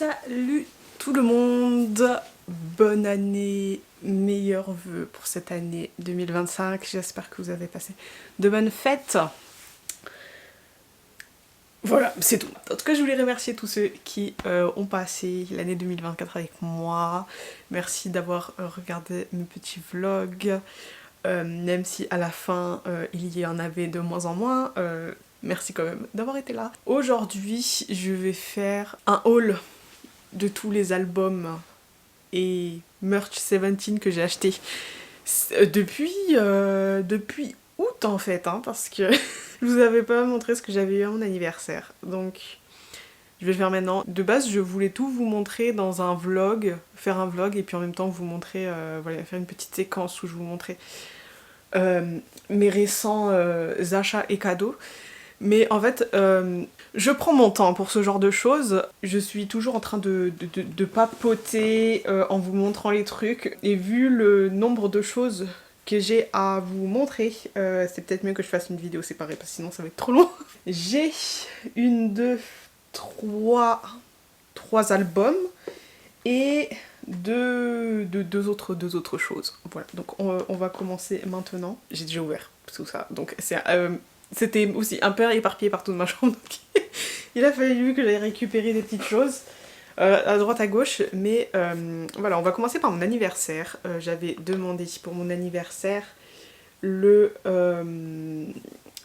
Salut tout le monde, bonne année, meilleurs vœux pour cette année 2025, j'espère que vous avez passé de bonnes fêtes. Voilà, c'est tout. En tout cas, je voulais remercier tous ceux qui ont passé l'année 2024 avec moi. Merci d'avoir regardé mes petits vlogs, même si à la fin il y en avait de moins en moins. Merci quand même d'avoir été là. Aujourd'hui, je vais faire un haul de tous les albums et merch 17 que j'ai acheté depuis août en fait, hein, parce que je vous avais pas montré ce que j'avais eu à mon anniversaire. Donc je vais le faire maintenant. De base, je voulais tout vous montrer dans un vlog, faire un vlog et puis en même temps vous montrer, voilà, faire une petite séquence où je vous montrais mes récents achats et cadeaux. Mais en fait, je prends mon temps pour ce genre de choses. Je suis toujours en train de papoter en vous montrant les trucs. Et vu le nombre de choses que j'ai à vous montrer, c'est peut-être mieux que je fasse une vidéo séparée parce que sinon ça va être trop long. J'ai une, deux, trois albums et deux autres choses. Voilà, donc on va commencer maintenant. J'ai déjà ouvert tout ça, donc c'était aussi un peu éparpillé partout de ma chambre, donc il a fallu que j'aille récupérer des petites choses à droite à gauche, mais voilà, on va commencer par mon anniversaire. J'avais demandé pour mon anniversaire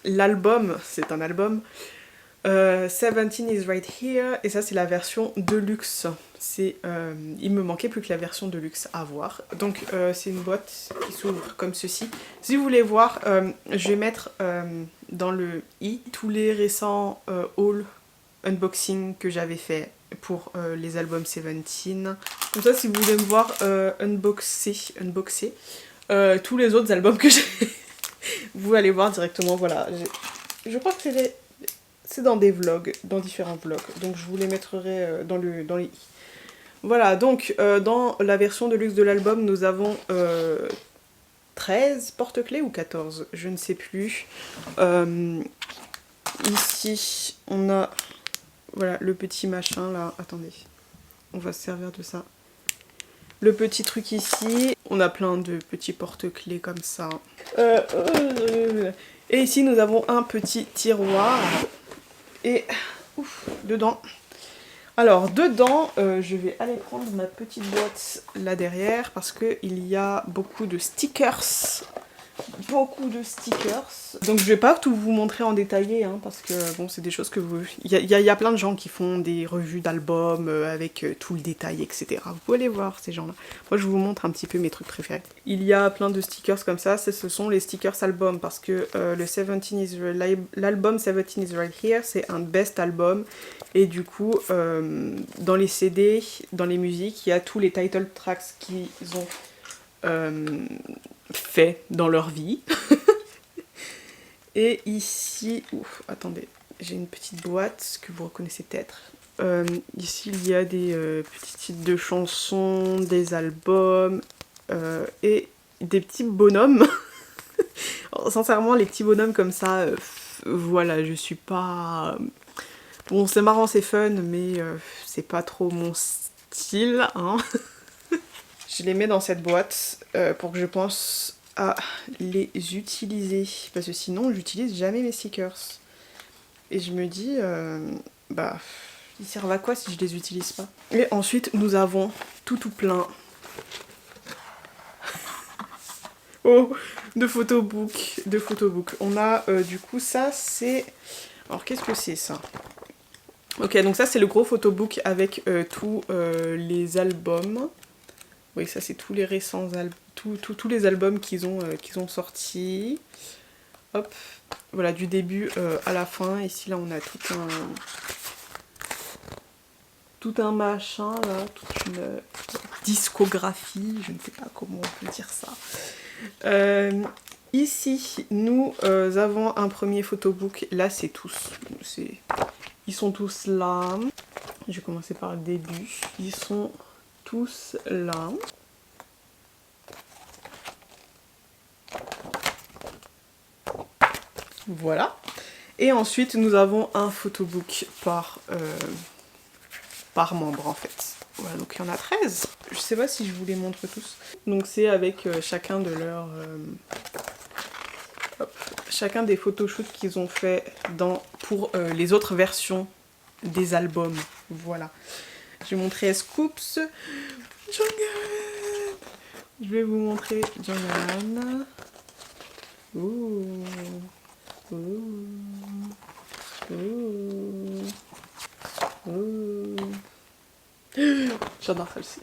l'album, c'est un album, 17 is right here, et ça c'est la version deluxe. Il me manquait plus que la version deluxe à voir. Donc c'est une boîte qui s'ouvre comme ceci. Si vous voulez voir, je vais mettre dans le i tous les récents hauls unboxing que j'avais fait pour les albums 17. Comme ça, si vous voulez me voir unboxer tous les autres albums que j'ai, vous allez voir directement. Voilà, je crois que c'est dans des vlogs, dans différents vlogs, donc je vous les mettrai dans les i. Voilà, donc dans la version de luxe de l'album, nous avons 13 porte-clés ou 14, je ne sais plus. Ici, on a voilà, le petit machin là, attendez, on va se servir de ça. Le petit truc ici, on a plein de petits porte-clés comme ça. Et ici, nous avons un petit tiroir. Et dedans, alors dedans, je vais aller prendre ma petite boîte là derrière parce qu'il y a beaucoup de stickers. Donc je vais pas tout vous montrer en détaillé, hein, parce que bon, c'est des choses que vous... Il y a plein de gens qui font des revues d'albums avec tout le détail, etc. Vous pouvez aller voir ces gens-là. Moi je vous montre un petit peu mes trucs préférés. Il y a plein de stickers comme ça, ce sont les stickers albums, parce que l'album 17 is right here, c'est un best album, et du coup, dans les CD, dans les musiques, il y a tous les title tracks qu'ils ont fait dans leur vie. Et ici, attendez, j'ai une petite boîte que vous reconnaissez peut-être. Ici, il y a des petits titres de chansons, des albums et des petits bonhommes. Alors, sincèrement, les petits bonhommes comme ça, voilà, je suis pas... Bon, c'est marrant, c'est fun, mais c'est pas trop mon style, hein. Je les mets dans cette boîte pour que je pense à les utiliser. Parce que sinon, j'utilise jamais mes stickers. Et je me dis, bah, ils servent à quoi si je les utilise pas? Et ensuite, nous avons tout plein de photobooks. On a, du coup, ça, c'est... Alors, qu'est-ce que c'est, ça? Ok, donc ça, c'est le gros photobook avec tous les albums. Oui, ça c'est tous les récents tous les albums qu'ils ont sortis. Hop, voilà, du début à la fin. Ici là on a tout un machin là, toute une discographie, je ne sais pas comment on peut dire ça. Ici nous avons un premier photobook. Là c'est tous, ils sont tous là. Je vais commencer par le début. Ils sont tous là. Voilà. Et ensuite nous avons un photobook par par membre en fait. Voilà, donc il y en a 13. Je sais pas si je vous les montre tous. Donc c'est avec chacun de leurs... chacun des photoshoots qu'ils ont fait pour les autres versions des albums. Voilà. Je vais montrer Scoops. Jonghyun. Je vais vous montrer Jonghyun. Ouh. Ouh. Ouh. Ouh. J'adore celle-ci.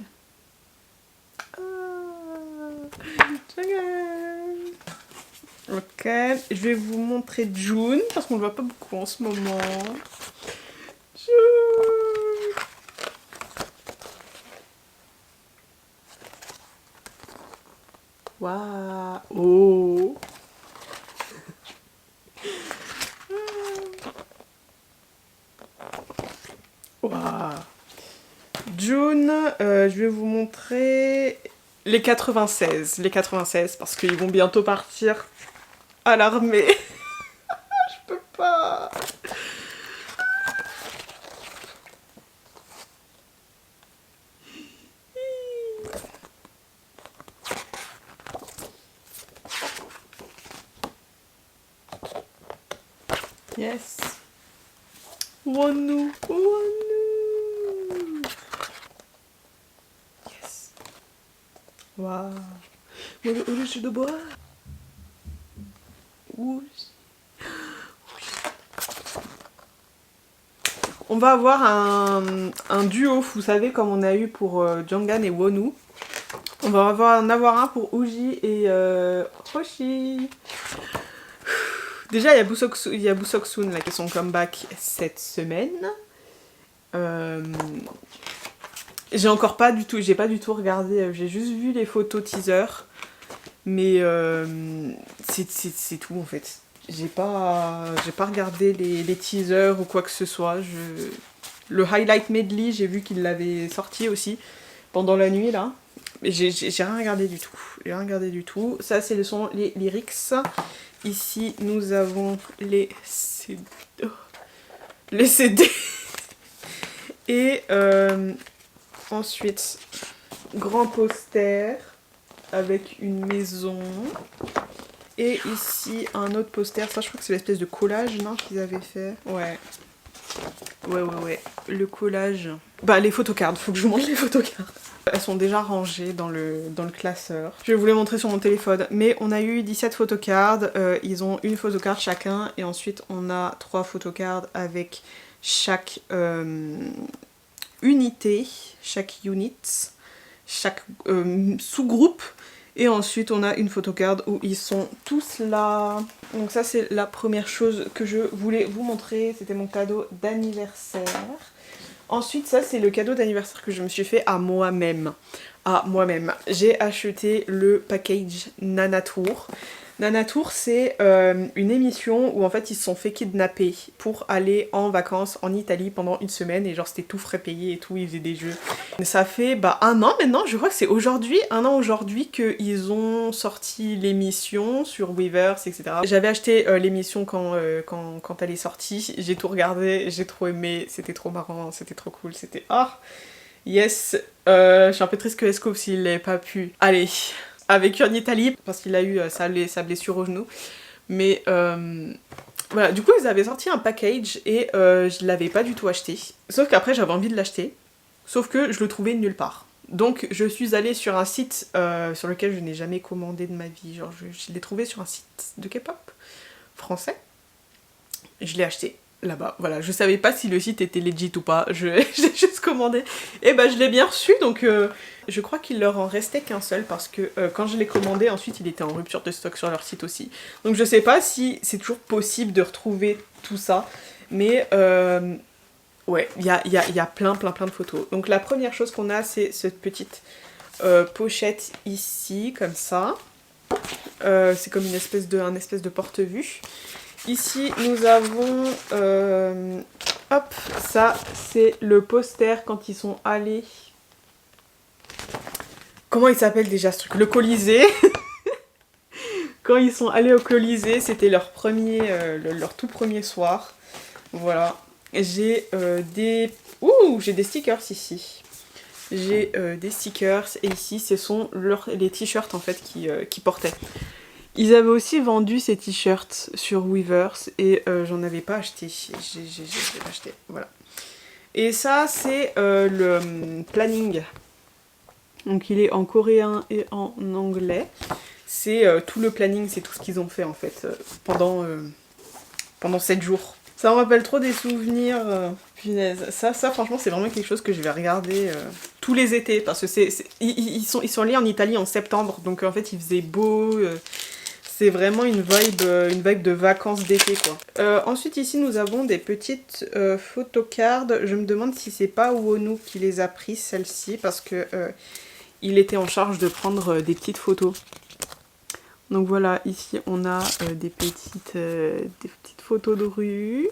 Ok, je vais vous montrer June parce qu'on ne le voit pas beaucoup en ce moment. June. Waouh. Oh. Waouh. June, je vais vous montrer les 96. Les 96 parce qu'ils vont bientôt partir à l'armée. Je peux pas. Yes. Wonu. Wonu. Yes. Waouh. Moi, le jeu de bois. Ouh. On va avoir un duo, vous savez, comme on a eu pour Jonghyun et Wonu. On va en avoir un pour Uji et Hoshi. Déjà, il y a Busoksun là, qui est son comeback cette semaine. J'ai pas du tout regardé, j'ai juste vu les photos teaser. Mais c'est tout en fait. J'ai pas regardé les teasers ou quoi que ce soit. Le highlight medley, j'ai vu qu'il l'avait sorti aussi pendant la nuit là. Mais j'ai rien regardé du tout. J'ai rien regardé du tout. Ça, c'est les lyrics. Ici, nous avons les CD. Les CD. Et ensuite, grand poster avec une maison. Et ici, un autre poster. Ça, je crois que c'est l'espèce de collage, non, qu'ils avaient fait. Ouais. Ouais. Le collage. Bah, les photocards. Faut que je vous montre les photocards. Elles sont déjà rangées dans le classeur. Je vais vous les montrer sur mon téléphone. Mais on a eu 17 photocards. Ils ont une photocard chacun. Et ensuite, on a 3 photocards avec chaque unité, chaque unit, chaque sous-groupe. Et ensuite, on a une photocard où ils sont tous là. Donc ça, c'est la première chose que je voulais vous montrer. C'était mon cadeau d'anniversaire. Ensuite, ça, c'est le cadeau d'anniversaire que je me suis fait à moi-même. J'ai acheté le package Nana Tour. Nana Tour, c'est une émission où en fait ils se sont fait kidnapper pour aller en vacances en Italie pendant une semaine et genre c'était tout frais payé et tout, ils faisaient des jeux. Ça fait un an maintenant, je crois que c'est un an aujourd'hui qu'ils ont sorti l'émission sur Weverse, etc. J'avais acheté l'émission quand elle est sortie, j'ai tout regardé, j'ai trop aimé, c'était trop marrant, c'était trop cool, c'était yes, je suis un peu triste que Escope s'il n'ait pas pu aller avec en Italie parce qu'il a eu sa blessure au genou. Mais voilà, du coup ils avaient sorti un package et je l'avais pas du tout acheté. Sauf qu'après j'avais envie de l'acheter, sauf que je le trouvais nulle part. Donc je suis allée sur un site sur lequel je n'ai jamais commandé de ma vie. Genre je l'ai trouvé sur un site de K-pop français. Je l'ai acheté là-bas, voilà, je savais pas si le site était legit ou pas, j'ai juste commandé, et je l'ai bien reçu, donc je crois qu'il leur en restait qu'un seul, parce que quand je l'ai commandé, ensuite il était en rupture de stock sur leur site aussi, donc je sais pas si c'est toujours possible de retrouver tout ça, mais ouais, il y a plein de photos. Donc la première chose qu'on a, c'est cette petite pochette ici, comme ça, c'est comme un espèce de porte-vue. Ici, nous avons... hop, ça, c'est le poster quand ils sont allés... Comment il s'appelle déjà ce truc? Le Colisée. Quand ils sont allés au Colisée, c'était leur tout premier soir. Voilà. J'ai j'ai des stickers ici. J'ai des stickers et ici ce sont les t-shirts en fait qui portaient. Ils avaient aussi vendu ces t-shirts sur Weavers et j'en avais pas acheté. J'ai acheté, voilà. Et ça c'est le planning. Donc il est en coréen et en anglais. C'est tout le planning, c'est tout ce qu'ils ont fait en fait pendant 7 jours. Ça me rappelle trop des souvenirs. Punaise. Ça franchement, c'est vraiment quelque chose que je vais regarder tous les étés. Parce que ils sont allés en Italie en septembre. Donc en fait, il faisait beau. C'est vraiment une vibe de vacances d'été, quoi. Ensuite, ici, nous avons des petites photocards. Je me demande si c'est pas Wonu qui les a prises, celles-ci. Parce que il était en charge de prendre des petites photos. Donc voilà, ici on a des petites photos de rue.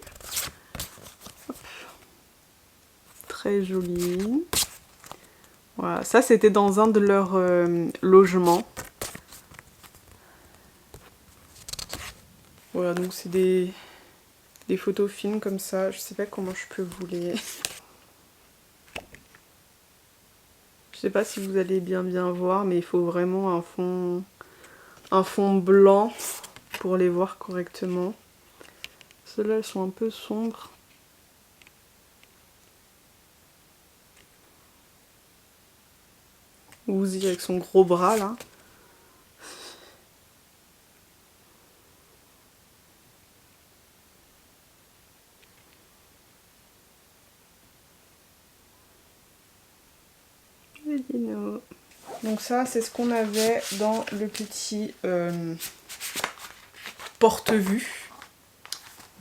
Hop. Très jolies. Voilà, ça c'était dans un de leurs logements. Voilà, donc c'est des photos fines comme ça. Je sais pas comment je peux vous les... Je sais pas si vous allez bien voir, mais il faut vraiment un fond blanc pour les voir correctement. Celles-là, elles sont un peu sombres. Woozy avec son gros bras, là. Donc ça, c'est ce qu'on avait dans le petit porte-vue.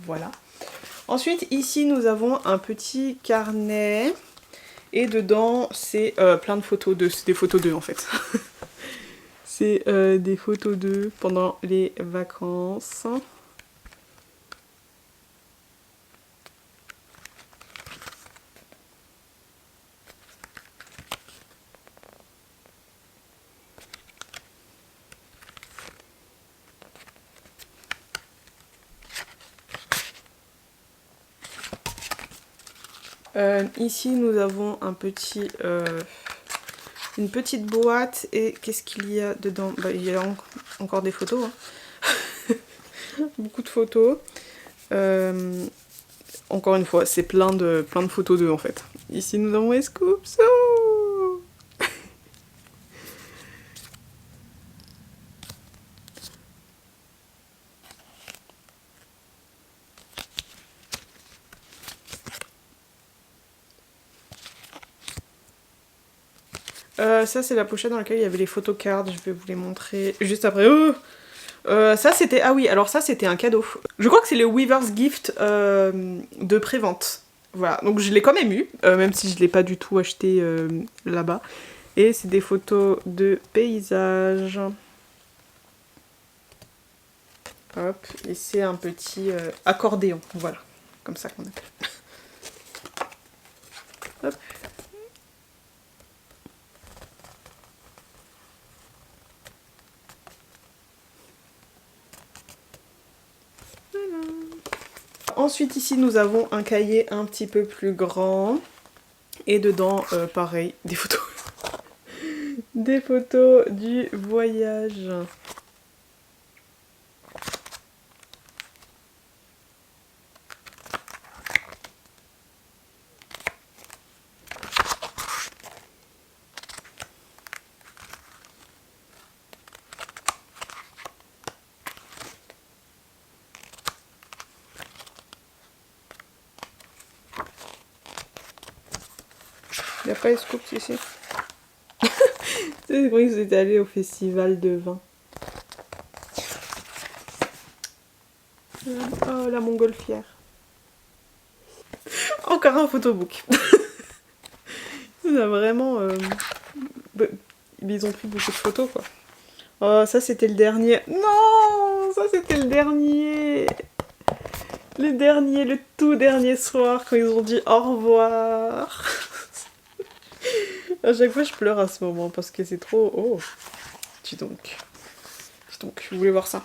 Voilà. Ensuite, ici, nous avons un petit carnet. Et dedans, c'est plein de photos d'eux. C'est des photos d'eux, en fait. C'est des photos d'eux pendant les vacances. Ici, nous avons une petite boîte. Et qu'est-ce qu'il y a dedans? Bah, il y a encore des photos. Hein. Beaucoup de photos. Encore une fois, c'est plein de photos d'eux en fait. Ici, nous avons Escoops. Oh ça, c'est la pochette dans laquelle il y avait les photocards. Je vais vous les montrer juste après. Oh ça, c'était... Ah oui, alors ça, c'était un cadeau. Je crois que c'est le Weaver's Gift de prévente. Voilà, donc je l'ai quand même eu, même si je ne l'ai pas du tout acheté là-bas. Et c'est des photos de paysages. Hop, et c'est un petit accordéon, voilà, comme ça qu'on appelle. Hop. Voilà. Ensuite ici nous avons un cahier un petit peu plus grand. Et dedans, pareil, des photos. Des photos du voyage. Il n'y a pas les scoops ici. C'est vrai que vous êtes allé au festival de vin. Oh, la montgolfière. Encore un photobook. Ça a vraiment... Ils ont pris beaucoup de photos, quoi. Oh, ça, c'était le dernier. Non, ça, c'était le dernier. Le tout dernier soir, quand ils ont dit au revoir. À chaque fois, je pleure à ce moment, parce que c'est trop... Oh, dis donc. Dis donc, je voulais voir ça.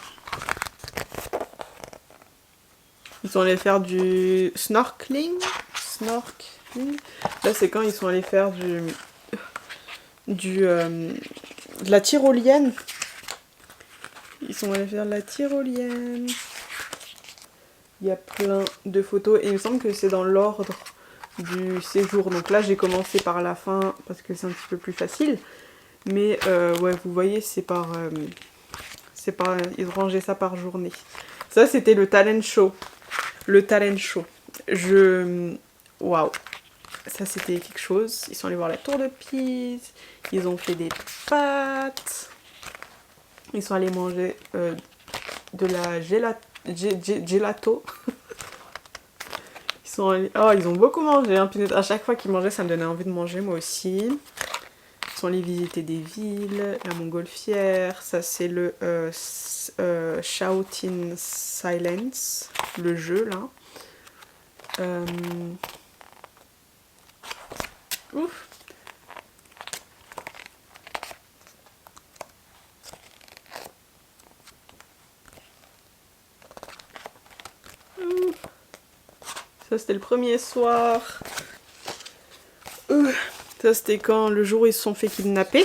sont allés faire du snorkeling. Là, c'est quand ils sont allés faire de la tyrolienne. Ils sont allés faire de la tyrolienne. Il y a plein de photos et il me semble que c'est dans l'ordre du séjour. Donc là, j'ai commencé par la fin parce que c'est un petit peu plus facile. Mais ouais, vous voyez, ils ont rangé ça par journée. Ça, c'était le talent show. Le talent show. Waouh. Ça, c'était quelque chose. Ils sont allés voir la tour de Pise. Ils ont fait des pâtes. Ils sont allés manger de la gelato. Ils sont allés... Oh, ils ont beaucoup mangé. Hein. À chaque fois qu'ils mangeaient, ça me donnait envie de manger, moi aussi. Ils sont allés visiter des villes. La Montgolfière. Ça, c'est le Shout in Silence. Le jeu, là. Ouf. Ça c'était le premier soir. Ça c'était quand le jour où ils se sont fait kidnapper.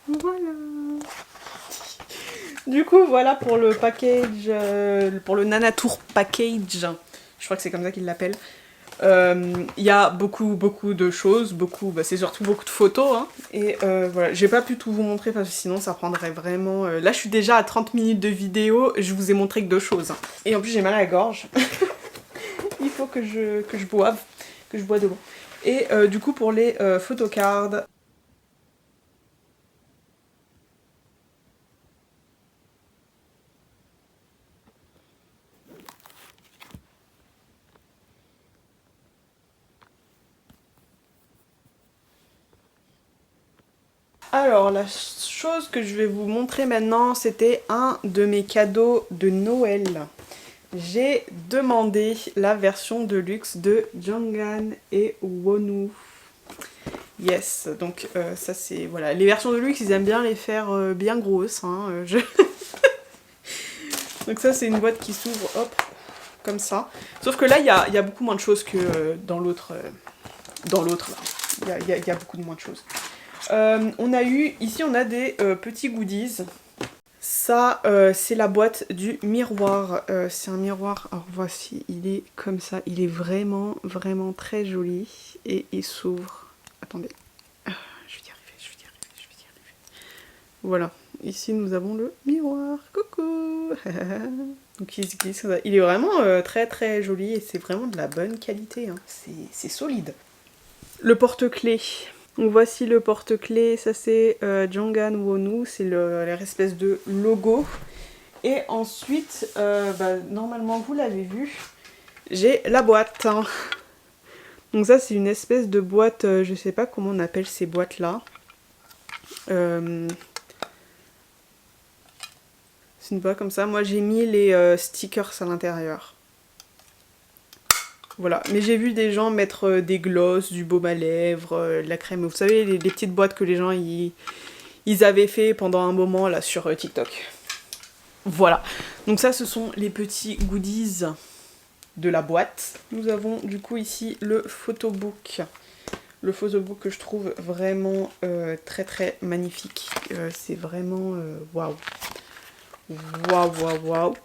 Voilà. Du coup voilà pour le package, pour le Nana Tour package. Je crois que c'est comme ça qu'ils l'appellent. Il y a beaucoup de choses, c'est surtout beaucoup de photos, hein. Et voilà, j'ai pas pu tout vous montrer parce que sinon ça prendrait vraiment... Là je suis déjà à 30 minutes de vidéo, je vous ai montré que 2 choses. Hein. Et en plus j'ai mal à la gorge. Il faut que je boive, que je bois de l'eau. Et du coup pour les photocards... Alors, la chose que je vais vous montrer maintenant, c'était un de mes cadeaux de Noël. J'ai demandé la version de luxe de Jonghan et Wonwoo. Yes, donc ça c'est... Voilà, les versions de luxe, ils aiment bien les faire bien grosses. Hein, Donc ça c'est une boîte qui s'ouvre, hop, comme ça. Sauf que là, il y a beaucoup moins de choses que dans l'autre là. Il y a beaucoup de moins de choses. On a eu, ici on a des petits goodies. Ça, c'est la boîte du miroir. C'est un miroir, alors voici, il est comme ça. Il est vraiment très joli. Et il s'ouvre. Attendez. Je vais y arriver. Voilà. Ici nous avons le miroir. Coucou. Donc il se glisse. Il est vraiment très joli et c'est vraiment de la bonne qualité. Hein. C'est solide. Le porte-clés. Donc voici le porte-clés, ça c'est Jonghan Wonwoo, c'est leur espèce de logo. Et ensuite, normalement vous l'avez vu, j'ai la boîte. Hein. Donc ça c'est une espèce de boîte, je sais pas comment on appelle ces boîtes là. C'est une boîte comme ça, moi j'ai mis les stickers à l'intérieur. Voilà, mais j'ai vu des gens mettre des glosses, du baume à lèvres, de la crème, vous savez, les petites boîtes que les gens ils avaient fait pendant un moment là sur TikTok. Voilà, donc ça ce sont les petits goodies de la boîte. Nous avons du coup ici le photobook. Le photobook que je trouve vraiment très magnifique. C'est vraiment waouh. Waouh.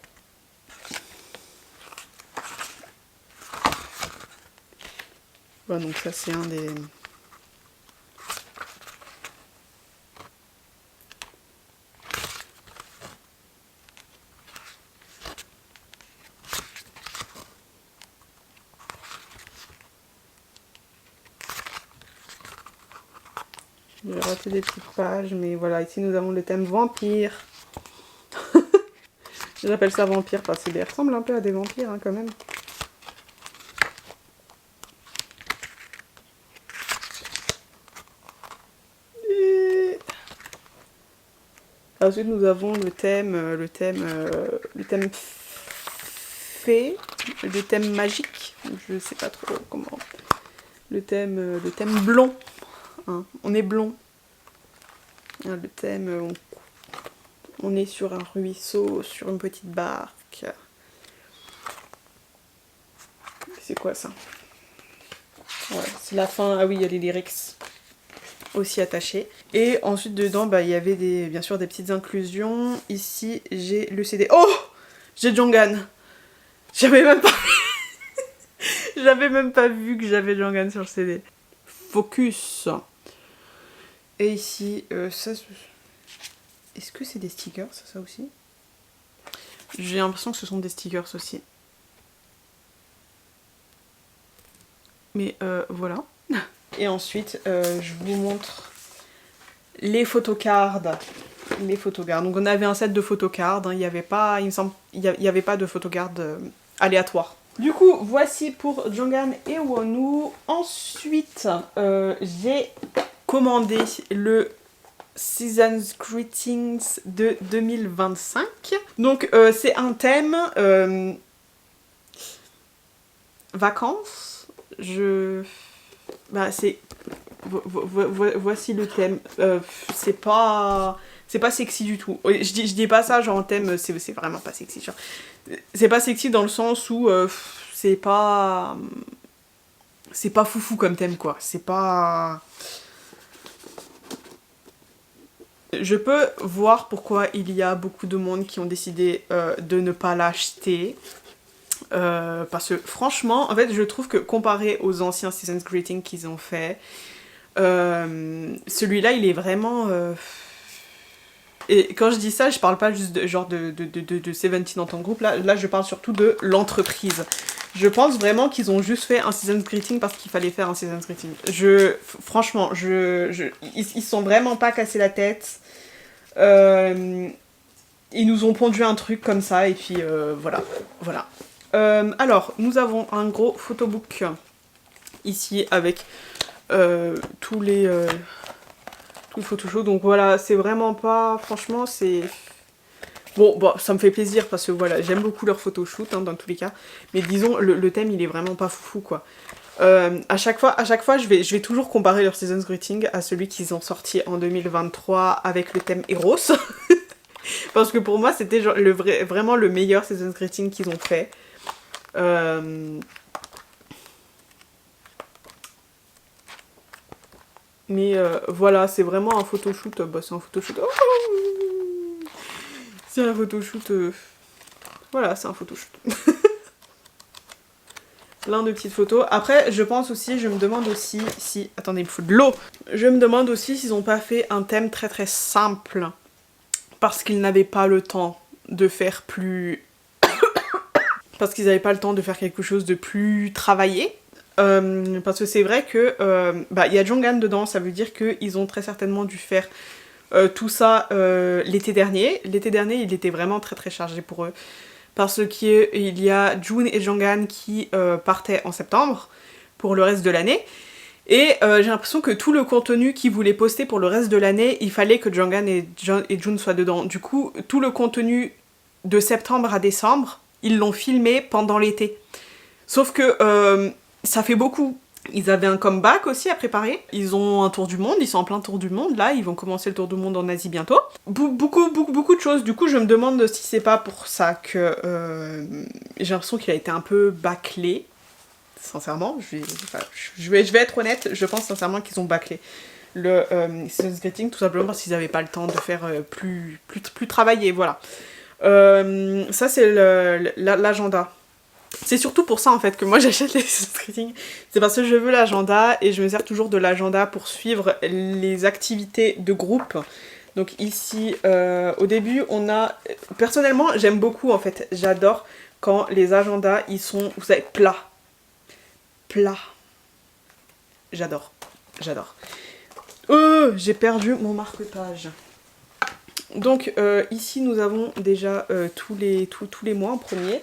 Voilà, donc ça c'est un des... J'ai raté des petites pages, mais voilà, ici nous avons le thème vampire. J'appelle ça vampire parce qu'il ressemble un peu à des vampires hein, quand même. Ensuite nous avons le thème fée, le thème magique, je sais pas trop comment. Le thème blond, hein. On est blond. Le thème On est sur un ruisseau, sur une petite barque. C'est quoi ça? Ouais, c'est la fin. Ah oui, il y a les lyrics aussi attachés. Et ensuite dedans, bah, il y avait bien sûr des petites inclusions. Ici, j'ai le CD. Oh! J'ai Jonghan. J'avais même pas... J'avais même pas vu que j'avais Jonghan sur le CD. Focus. Et ici, ça... Est-ce que c'est des stickers, ça aussi? J'ai l'impression que ce sont des stickers aussi. Mais voilà. Et ensuite, je vous montre les photocards. Les photocards. Donc on avait un set de photocards. Hein. Il n'y avait pas, il me semble, il y avait pas de photocards aléatoires. Du coup, voici pour Jonghan et Wonwoo. Ensuite, j'ai commandé le Season's Greetings de 2025. Donc c'est un thème vacances. Bah c'est... Voici le thème. C'est pas sexy du tout. Je dis pas ça genre en thème, c'est vraiment pas sexy. C'est pas sexy dans le sens où c'est pas foufou comme thème quoi. C'est pas... Je peux voir pourquoi il y a beaucoup de monde qui ont décidé de ne pas l'acheter. Parce que franchement, en fait, je trouve que comparé aux anciens Season's Greetings qu'ils ont fait, celui-là, il est vraiment... Et quand je dis ça, je parle pas juste de Seventeen en tant que groupe, là je parle surtout de l'entreprise. Je pense vraiment qu'ils ont juste fait un Season's Greeting parce qu'il fallait faire un Season's Greeting. Franchement, ils sont vraiment pas cassés la tête. Ils nous ont pondu un truc comme ça et puis voilà. Alors, nous avons un gros photobook ici avec tous les photoshoot. Donc voilà, c'est vraiment pas... Franchement, c'est... Bon, ça me fait plaisir parce que voilà, j'aime beaucoup leurs photoshoot hein, dans tous les cas. Mais disons, le thème, il est vraiment pas foufou quoi. À chaque fois, je vais toujours comparer leur Season's Greeting à celui qu'ils ont sorti en 2023 avec le thème Eros. Parce que pour moi, c'était vraiment le meilleur Season's Greeting qu'ils ont fait. Mais voilà, c'est vraiment un photoshoot. Bah, c'est un photoshoot. Oh, c'est un photoshoot. Voilà, c'est un photoshoot. Plein de petites photos. Après, je pense aussi, je me demande aussi si... Attendez, il me faut de l'eau. Je me demande aussi s'ils n'ont pas fait un thème très très simple. Parce qu'ils n'avaient pas le temps de faire plus... parce qu'ils n'avaient pas le temps de faire quelque chose de plus travaillé. Parce que c'est vrai que il y a Jonghan dedans, ça veut dire qu'ils ont très certainement dû faire tout ça l'été dernier. L'été dernier, il était vraiment très très chargé pour eux. Parce qu'il y a June et Jonghan qui partaient en septembre pour le reste de l'année. Et j'ai l'impression que tout le contenu qu'ils voulaient poster pour le reste de l'année, il fallait que Jonghan et June soient dedans. Du coup, tout le contenu de septembre à décembre, ils l'ont filmé pendant l'été. Sauf que ça fait beaucoup. Ils avaient un comeback aussi à préparer. Ils ont un tour du monde, ils sont en plein tour du monde. Là, ils vont commencer le tour du monde en Asie bientôt. Beaucoup de choses. Du coup, je me demande si c'est pas pour ça que j'ai l'impression qu'il a été un peu bâclé. Sincèrement, je vais être honnête, je pense sincèrement qu'ils ont bâclé le Season's Greeting, tout simplement parce qu'ils n'avaient pas le temps de faire plus travaillé, voilà. Ça, c'est l'agenda. C'est surtout pour ça en fait que moi j'achète les Season's. C'est parce que je veux l'agenda et je me sers toujours de l'agenda pour suivre les activités de groupe. Donc ici, au début, on a... Personnellement, j'aime beaucoup en fait. J'adore quand les agendas, ils sont, vous savez, plats. J'adore. J'ai perdu mon marque-page. Donc ici, nous avons déjà tous les mois en premier.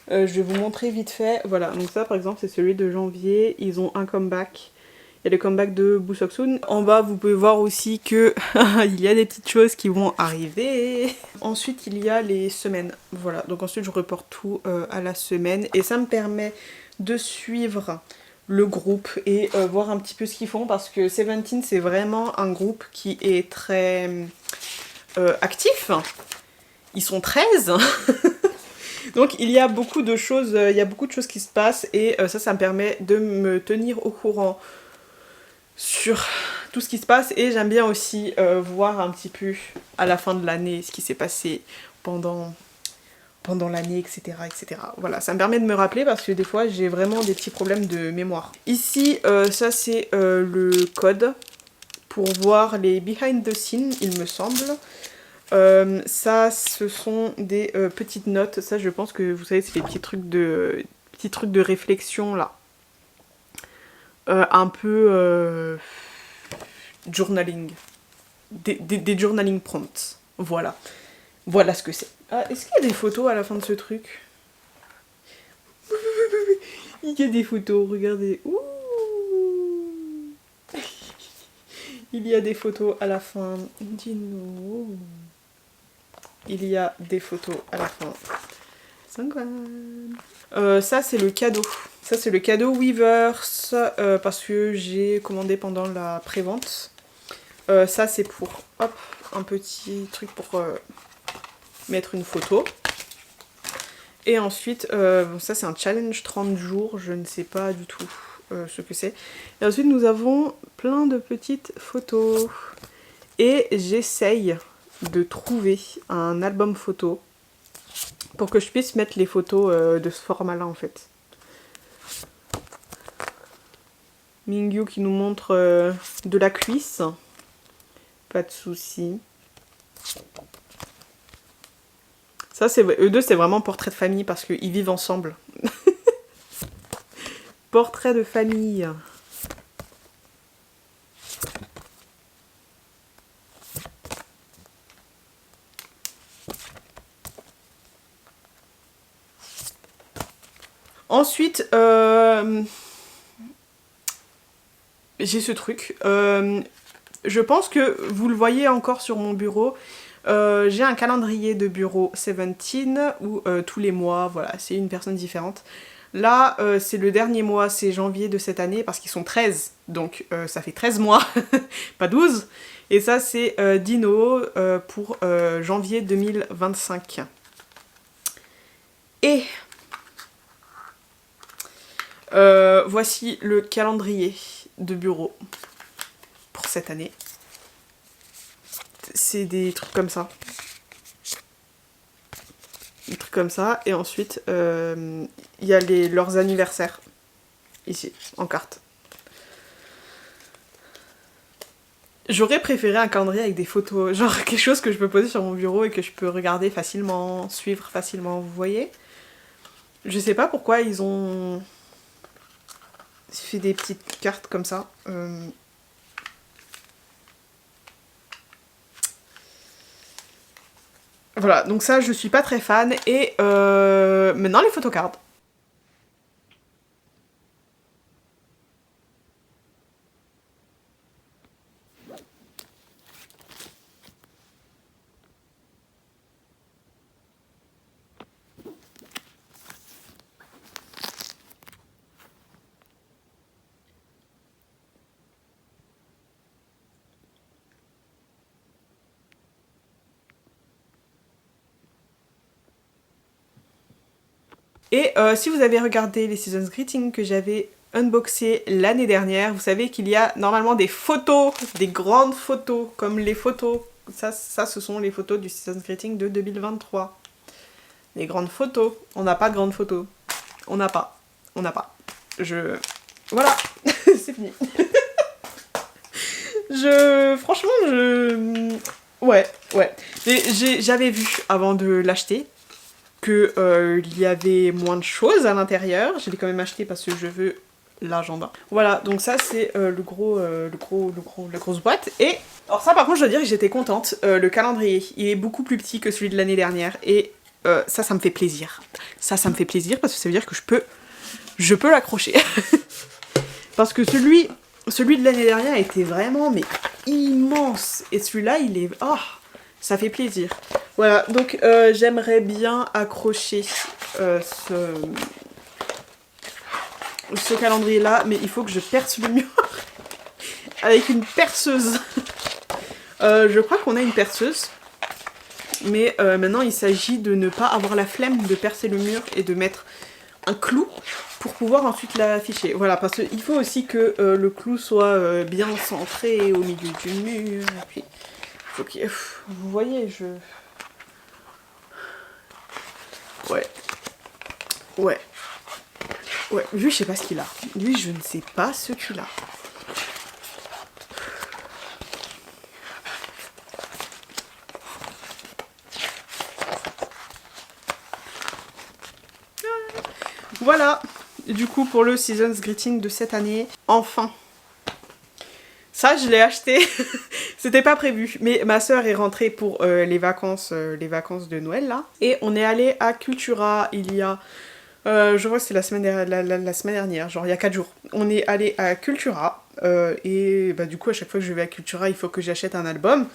Je vais vous montrer vite fait. Voilà, donc ça par exemple c'est celui de janvier. Ils ont un comeback. Il y a le comeback de Busoksun. En bas vous pouvez voir aussi que il y a des petites choses qui vont arriver. Ensuite il y a les semaines. Voilà, donc ensuite je reporte tout à la semaine. Et ça me permet de suivre le groupe et voir un petit peu ce qu'ils font. Parce que Seventeen c'est vraiment un groupe qui est très actif. Ils sont 13. Donc il y a beaucoup de choses, qui se passent et ça me permet de me tenir au courant sur tout ce qui se passe et j'aime bien aussi voir un petit peu à la fin de l'année ce qui s'est passé pendant l'année, etc., etc. Voilà, ça me permet de me rappeler parce que des fois j'ai vraiment des petits problèmes de mémoire. Ici, ça c'est le code pour voir les behind the scenes, il me semble. Ça, ce sont des petites notes. Ça, je pense que vous savez, c'est les petits trucs de réflexion là. Un peu journaling. Des journaling prompts. Voilà. Voilà ce que c'est. Ah, est-ce qu'il y a des photos à la fin de ce truc? Il y a des photos, regardez. Ouh. Il y a des photos à la fin. Dis-nous. Il y a des photos à la fin. Ça c'est le cadeau. Ça c'est le cadeau Weavers parce que j'ai commandé pendant la pré-vente. Ça c'est pour hop, un petit truc pour mettre une photo. Et ensuite, ça c'est un challenge 30 jours, je ne sais pas du tout ce que c'est. Et ensuite nous avons plein de petites photos. Et j'essaye de trouver un album photo pour que je puisse mettre les photos de ce format-là en fait. Mingyu qui nous montre de la cuisse. Pas de soucis. Ça, eux deux, c'est vraiment portrait de famille parce qu'ils vivent ensemble. Portrait de famille. Ensuite, j'ai ce truc. Je pense que vous le voyez encore sur mon bureau. J'ai un calendrier de bureau 17 où tous les mois, voilà, c'est une personne différente. Là, c'est le dernier mois, c'est janvier de cette année, parce qu'ils sont 13, donc ça fait 13 mois, pas 12. Et ça, c'est Dino pour janvier 2025. Et voici le calendrier de bureau pour cette année. C'est des trucs comme ça. Des trucs comme ça. Et ensuite, il y a leurs anniversaires. Ici, en carte. J'aurais préféré un calendrier avec des photos. Genre quelque chose que je peux poser sur mon bureau et que je peux regarder facilement, suivre facilement, vous voyez. Je sais pas pourquoi ils ont fait des petites cartes comme ça. Voilà, donc ça je suis pas très fan. Et maintenant les photocards. Et si vous avez regardé les Seasons Greetings que j'avais unboxé l'année dernière, vous savez qu'il y a normalement des photos, des grandes photos, comme les photos. Ça ce sont les photos du Seasons Greeting de 2023. Les grandes photos. On n'a pas de grandes photos. On n'a pas. Voilà, c'est fini. Franchement, Ouais. J'avais vu, avant de l'acheter, que il y avait moins de choses à l'intérieur. Je l'ai quand même acheté parce que je veux l'agenda. Voilà, donc ça c'est la grosse boîte. Et alors ça par contre je dois dire que j'étais contente. Le calendrier, il est beaucoup plus petit que celui de l'année dernière. Et ça me fait plaisir. Ça me fait plaisir parce que ça veut dire que je peux l'accrocher. Parce que celui de l'année dernière était vraiment mais immense. Et celui-là il est... Oh, ça fait plaisir. Voilà, donc j'aimerais bien accrocher ce calendrier-là, mais il faut que je perce le mur avec une perceuse. Je crois qu'on a une perceuse. Mais maintenant il s'agit de ne pas avoir la flemme de percer le mur et de mettre un clou pour pouvoir ensuite l'afficher. Voilà, parce qu'il faut aussi que le clou soit bien centré au milieu du mur. Et puis, faut que... vous voyez, je... Ouais. Ouais. Ouais, lui je sais pas ce qu'il a. Lui je ne sais pas ce qu'il a. Voilà, du coup pour le Season's Greeting de cette année, enfin. Ça je l'ai acheté, c'était pas prévu, mais ma soeur est rentrée pour les vacances de Noël là. Et on est allé à Cultura il y a, je vois que c'est la semaine dernière, genre il y a 4 jours. On est allé à Cultura, et bah, du coup à chaque fois que je vais à Cultura il faut que j'achète un album.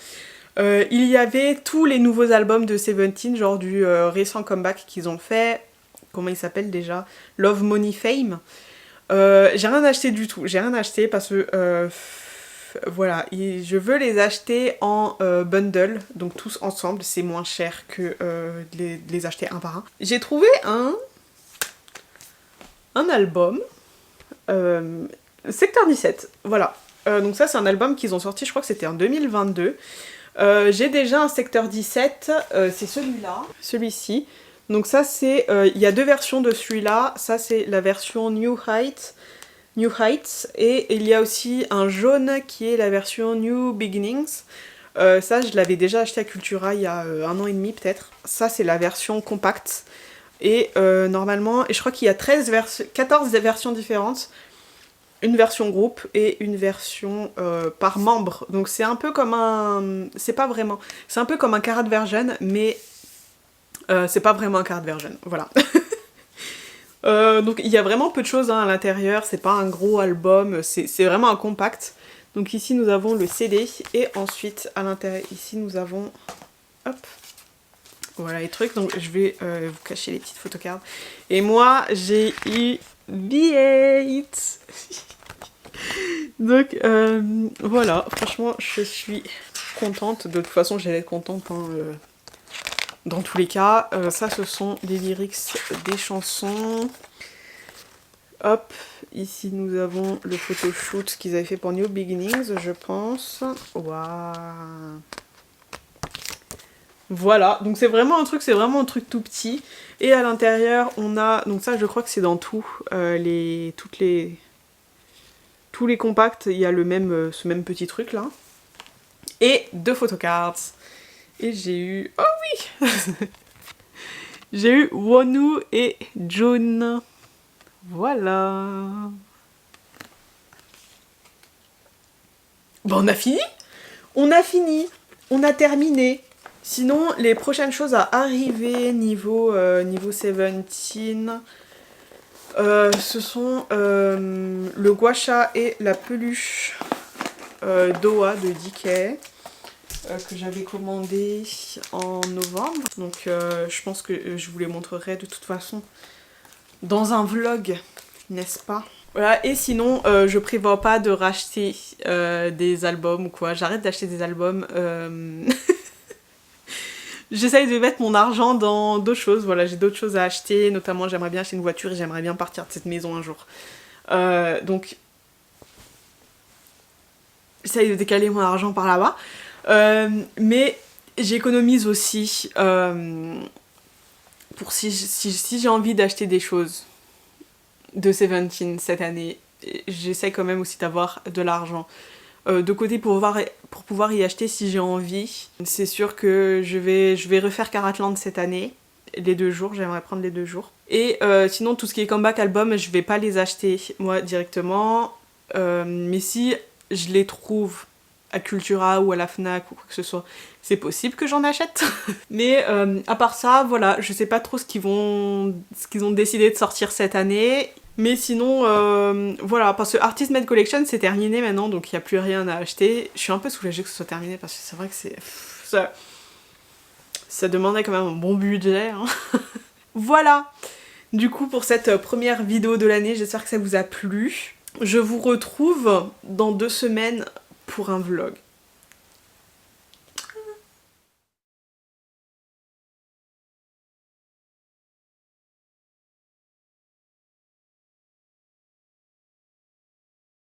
Il y avait tous les nouveaux albums de Seventeen, genre du récent comeback qu'ils ont fait. Comment il s'appelle déjà? Love, Money, Fame. J'ai rien acheté du tout. J'ai rien acheté parce que voilà, je veux les acheter en bundle, donc tous ensemble. C'est moins cher que de les acheter un par un. J'ai trouvé un album, Secteur 17. Voilà. Donc ça c'est un album qu'ils ont sorti, je crois que c'était en 2022. J'ai déjà un Secteur 17, c'est celui-là, celui-ci. Donc ça c'est, il y a 2 versions de celui-là, ça c'est la version New Heights, et il y a aussi un jaune qui est la version New Beginnings. Ça je l'avais déjà acheté à Cultura il y a 1 an et demi peut-être. Ça c'est la version compacte, et normalement, et je crois qu'il y a 14 versions différentes. Une version groupe et une version par membre. Donc c'est un peu comme un... c'est pas vraiment... c'est un peu comme un Karat version, mais c'est pas vraiment un Karat version, voilà. Donc il y a vraiment peu de choses hein, à l'intérieur, c'est pas un gros album, c'est vraiment un compact. Donc ici nous avons le CD, et ensuite à l'intérieur, ici nous avons... hop, voilà les trucs. Donc je vais vous cacher les petites photocards. Et moi j'ai eu V8. Donc voilà, franchement je suis contente. De toute façon j'allais être contente hein, dans tous les cas. Ça ce sont les lyrics des chansons. Hop, ici nous avons le photoshoot qu'ils avaient fait pour New Beginnings, je pense. Waouh. Voilà, donc c'est vraiment un truc tout petit. Et à l'intérieur on a, donc ça je crois que c'est dans tous les compacts, il y a le même, ce même petit truc là. Et 2 photocards. Et j'ai eu... oh oui. J'ai eu Wonwoo et June. Voilà. Bon, on a fini. On a fini. On a terminé. Sinon, les prochaines choses à arriver niveau Seventeen, ce sont le gua sha et la peluche Doa de DK que j'avais commandé en novembre. Donc je pense que je vous les montrerai de toute façon dans un vlog, n'est-ce pas? Voilà, et sinon je prévois pas de racheter des albums ou quoi. J'arrête d'acheter des albums. J'essaye de mettre mon argent dans d'autres choses. Voilà, j'ai d'autres choses à acheter. Notamment, j'aimerais bien acheter une voiture et j'aimerais bien partir de cette maison un jour. Donc, j'essaye de décaler mon argent par là-bas. Mais j'économise aussi pour si j'ai envie d'acheter des choses de Seventeen cette année. J'essaie quand même aussi d'avoir de l'argent de côté pour pouvoir y acheter si j'ai envie. C'est sûr que je vais refaire Karatland cette année, les 2 jours, j'aimerais prendre les 2 jours. Et sinon tout ce qui est comeback album, je vais pas les acheter moi directement, mais si je les trouve à Cultura ou à la Fnac ou quoi que ce soit, c'est possible que j'en achète. Mais à part ça, voilà, je sais pas trop ce qu'ils ont décidé de sortir cette année. Mais sinon, voilà, parce que Artist Made Collection c'est terminé maintenant, donc il n'y a plus rien à acheter. Je suis un peu soulagée que ce soit terminé parce que c'est vrai que ça demandait quand même un bon budget. Hein. Voilà, du coup pour cette première vidéo de l'année, j'espère que ça vous a plu. Je vous retrouve dans 2 semaines pour un vlog.